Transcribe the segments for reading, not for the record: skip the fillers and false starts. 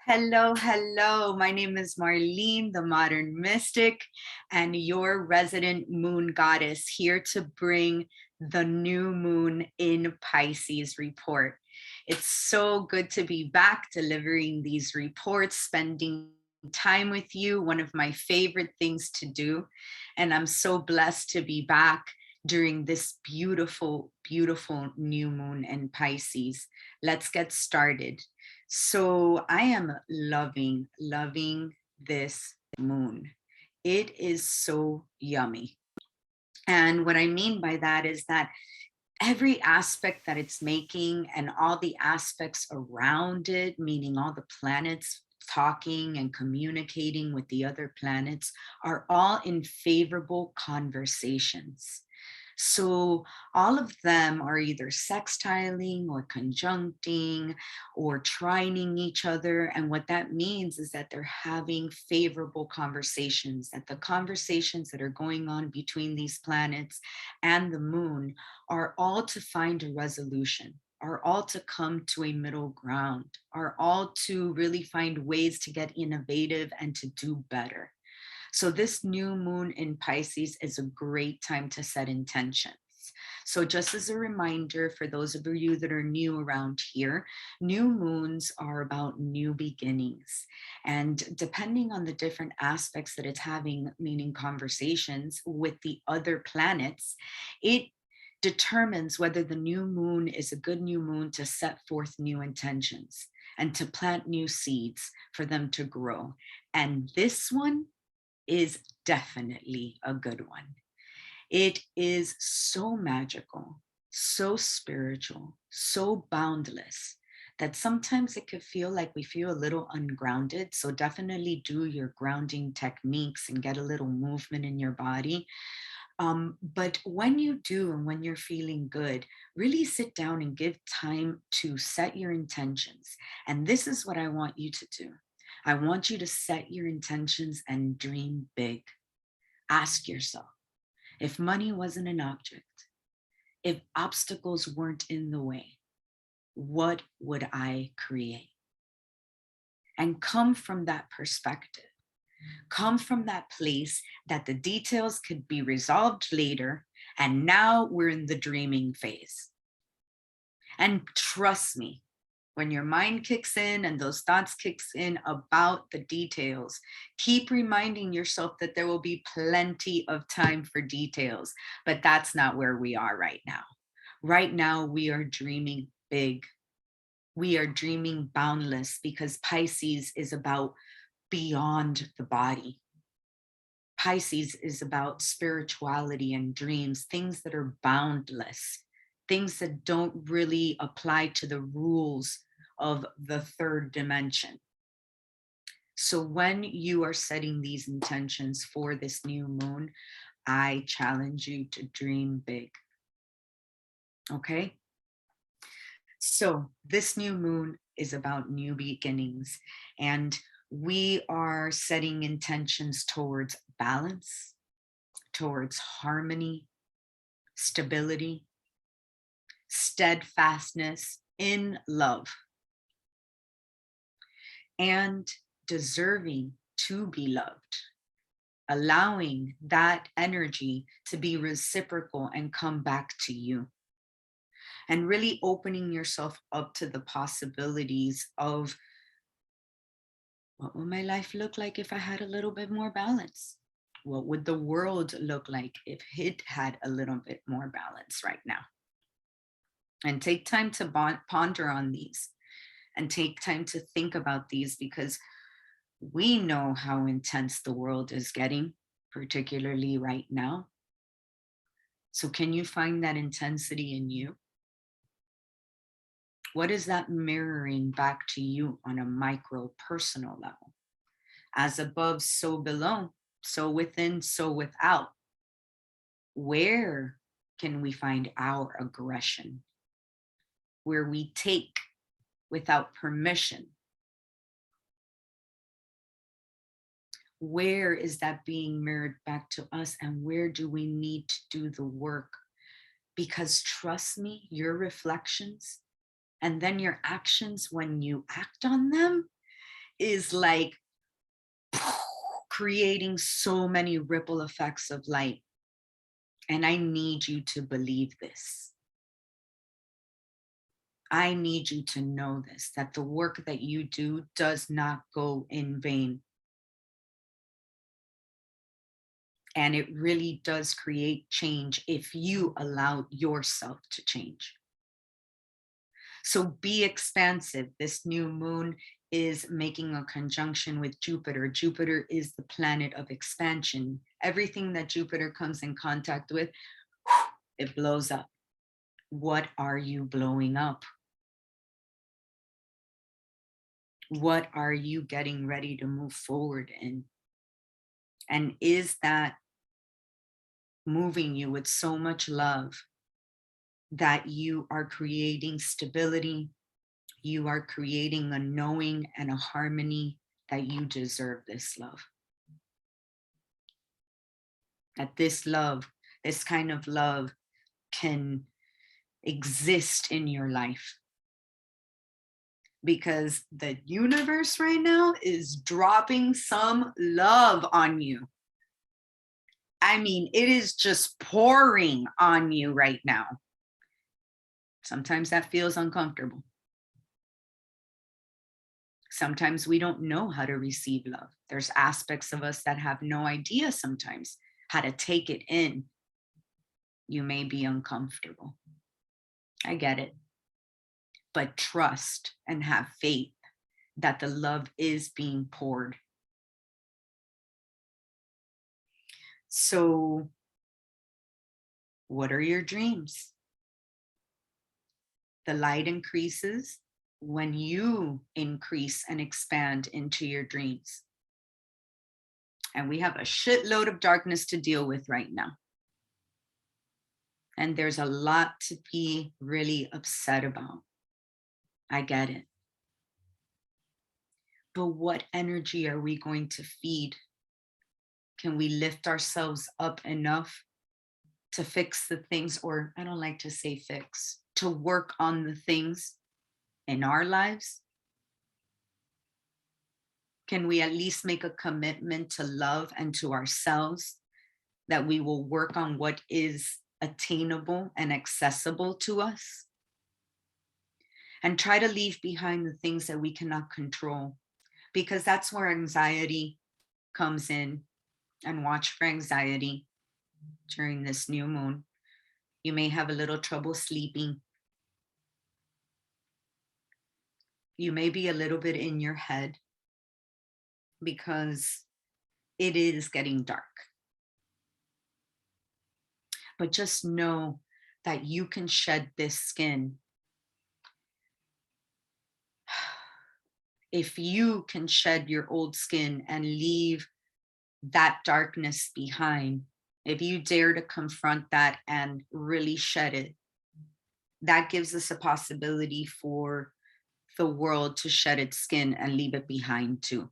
Hello, hello. My name is Marlene, the modern mystic, and your resident moon goddess, here to bring the new moon in Pisces report. It's so good to be back delivering these reports, spending time with you, one of my favorite things to do. And I'm so blessed to be back during this beautiful, beautiful new moon in Pisces. Let's get started. So I am loving this moon. It is so yummy. And what I mean by that is that every aspect that it's making and all the aspects around it, meaning all the planets talking and communicating with the other planets, are all in favorable conversations. So all of them are either sextiling or conjuncting or trining each other. And what that means is that they're having favorable conversations, that the conversations that are going on between these planets and the moon are all to find a resolution, are all to come to a middle ground, are all to really find ways to get innovative and to do better. So this new moon in Pisces is a great time to set intentions. So just as a reminder for those of you that are new around here, new moons are about new beginnings. And depending on the different aspects that it's having, meaning conversations with the other planets, it determines whether the new moon is a good new moon to set forth new intentions and to plant new seeds for them to grow. And this one is definitely a good one. It is so magical, so spiritual, so boundless that sometimes it could feel like we feel a little ungrounded. So definitely do your grounding techniques and get a little movement in your body. But when you do and when you're feeling good, really sit down and give time to set your intentions. And this is what I want you to do. I want you to set your intentions and dream big. Ask yourself, if money wasn't an object, if obstacles weren't in the way, what would I create? And come from that perspective. Come from that place that the details could be resolved later, and now we're in the dreaming phase. And trust me, when your mind kicks in and those thoughts kicks in about the details, keep reminding yourself that there will be plenty of time for details, but that's not where we are right now. Right now, we are dreaming big. We are dreaming boundless because Pisces is about beyond the body. Pisces is about spirituality and dreams, things that are boundless, things that don't really apply to the rules of the third dimension. So when you are setting these intentions for this new moon, I challenge you to dream big. Okay? So this new moon is about new beginnings, and we are setting intentions towards balance, towards harmony, stability, steadfastness in love, and deserving to be loved, allowing that energy to be reciprocal and come back to you, and really opening yourself up to the possibilities of what would my life look like if I had a little bit more balance? What would the world look like if it had a little bit more balance right now? And take time to ponder on these and take time to think about these, because we know how intense the world is getting, particularly right now. So, can you find that intensity in you? What is that mirroring back to you on a micro personal level? As above, so below, so within, so without. Where can we find our aggression? Where we take without permission? Where is that being mirrored back to us, and where do we need to do the work? Because trust me, your reflections and then your actions when you act on them is like creating so many ripple effects of light. And I need you to believe this. I need you to know this, that the work that you do does not go in vain. And it really does create change if you allow yourself to change. So be expansive. This new moon is making a conjunction with Jupiter. Jupiter is the planet of expansion. Everything that Jupiter comes in contact with, it blows up. What are you blowing up? What are you getting ready to move forward in? And is that moving you with so much love that you are creating stability, you are creating a knowing and a harmony that you deserve this love? That this love, this kind of love, can exist in your life. Because the universe right now is dropping some love on you. I mean, it is just pouring on you right now. Sometimes that feels uncomfortable. Sometimes we don't know how to receive love. There's aspects of us that have no idea sometimes how to take it in. You may be uncomfortable. I get it. But trust and have faith that the love is being poured. So, what are your dreams? The light increases when you increase and expand into your dreams. And we have a shitload of darkness to deal with right now. And there's a lot to be really upset about. I get it. But what energy are we going to feed? Can we lift ourselves up enough to fix the things, or I don't like to say fix, to work on the things in our lives? Can we at least make a commitment to love and to ourselves, that we will work on what is attainable and accessible to us? And try to leave behind the things that we cannot control, because that's where anxiety comes in. And watch for anxiety during this new moon. You may have a little trouble sleeping. You may be a little bit in your head because it is getting dark. But just know that you can shed this skin. If you can shed your old skin and leave that darkness behind, if you dare to confront that and really shed it, that gives us a possibility for the world to shed its skin and leave it behind too.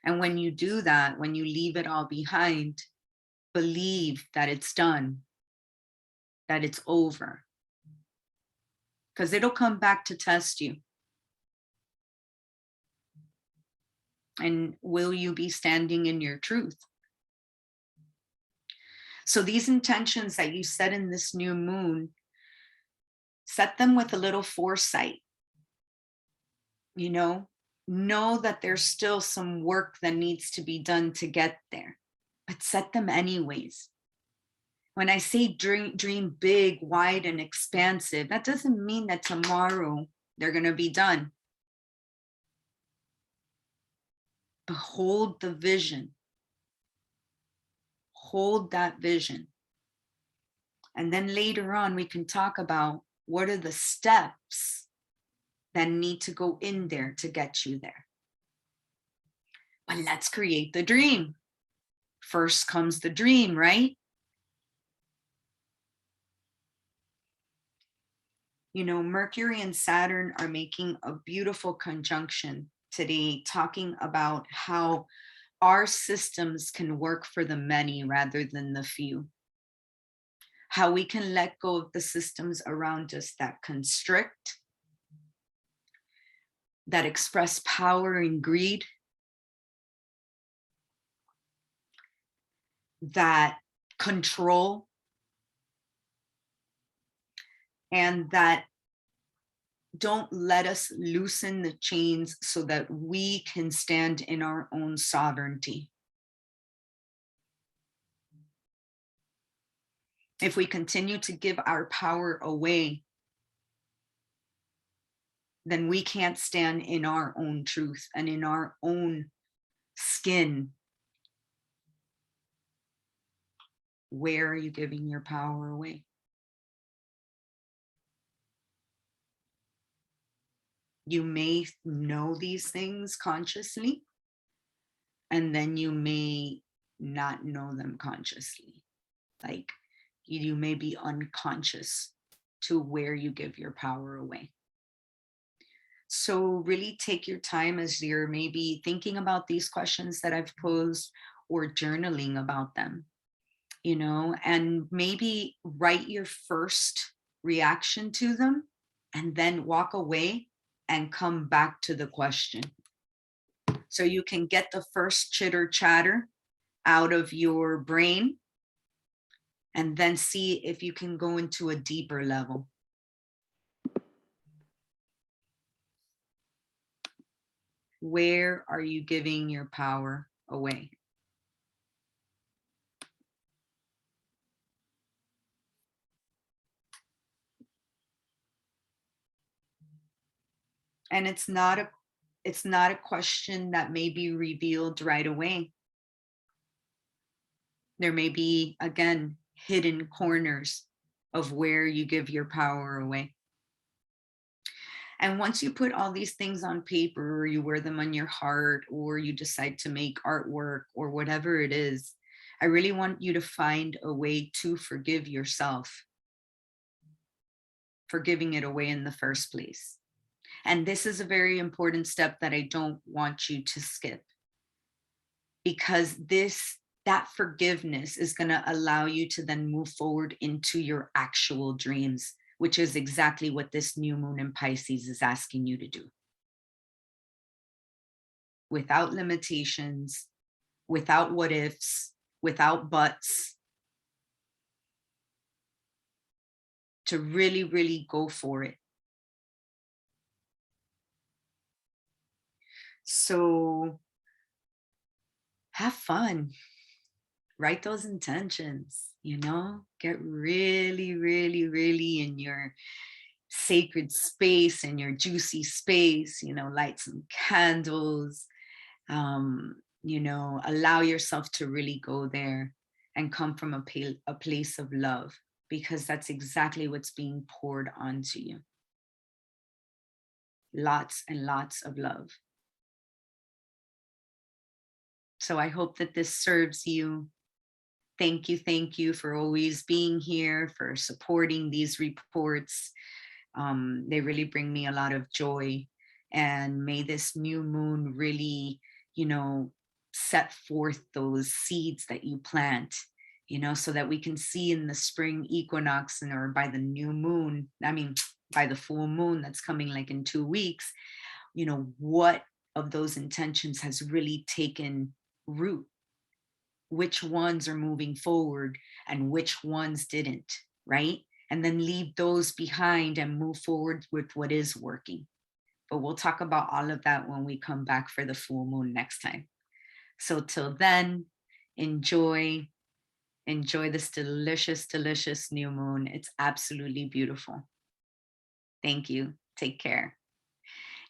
And when you do that, when you leave it all behind, believe that it's done, that it's over, because it'll come back to test you. And will you be standing in your truth? So these intentions that you set in this new moon, set them with a little foresight. Know that there's still some work that needs to be done to get there, but set them anyways. When I say dream big, wide, and expansive, that doesn't mean that tomorrow they're going to be done. Behold the vision. Hold that vision. And then later on, we can talk about what are the steps that need to go in there to get you there. But let's create the dream. First comes the dream, right? Mercury and Saturn are making a beautiful conjunction today, talking about how our systems can work for the many rather than the few. How we can let go of the systems around us that constrict, that express power and greed, that control, and that don't let us loosen the chains so that we can stand in our own sovereignty. If we continue to give our power away, then we can't stand in our own truth and in our own skin. Where are you giving your power away? You may know these things consciously, and then you may not know them consciously. Like you may be unconscious to where you give your power away. So really take your time as you're maybe thinking about these questions that I've posed or journaling about them, you know, and maybe write your first reaction to them and then walk away and come back to the question. So you can get the first chitter chatter out of your brain and then see if you can go into a deeper level. Where are you giving your power away? And it's not a question that may be revealed right away. There may be, again, hidden corners of where you give your power away. And once you put all these things on paper, or you wear them on your heart, or you decide to make artwork or whatever it is, I really want you to find a way to forgive yourself for giving it away in the first place. And this is a very important step that I don't want you to skip, because that forgiveness is going to allow you to then move forward into your actual dreams, which is exactly what this new moon in Pisces is asking you to do. Without limitations, without what ifs, without buts, to really, really go for it. So have fun. Write those intentions, you know, get really, really, really in your sacred space and your juicy space, you know, light some candles, you know, allow yourself to really go there and come from a place of love, because that's exactly what's being poured onto you. Lots and lots of love. So I hope that this serves you. Thank you for always being here, for supporting these reports. They really bring me a lot of joy. And may this new moon really, you know, set forth those seeds that you plant, you know, so that we can see in the spring equinox and or by the new moon, I mean, by the full moon that's coming like in 2 weeks, you know, what of those intentions has really taken root, which ones are moving forward and which ones didn't, right? And then leave those behind and move forward with what is working. But we'll talk about all of that when we come back for the full moon next time. So till then, enjoy this delicious, delicious new moon. It's absolutely beautiful. Thank you. Take care.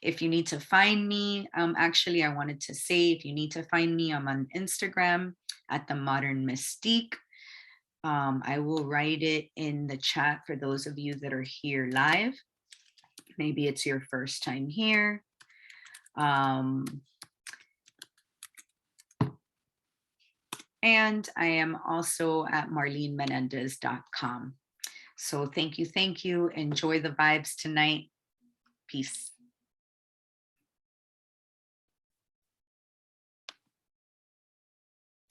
If you need to find me, actually, I wanted to say, if you need to find me, I'm on Instagram at The Modern Mystique. I will write it in the chat for those of you that are here live. Maybe it's your first time here. And I am also at marlenemenendez.com. So thank you. Enjoy the vibes tonight. Peace.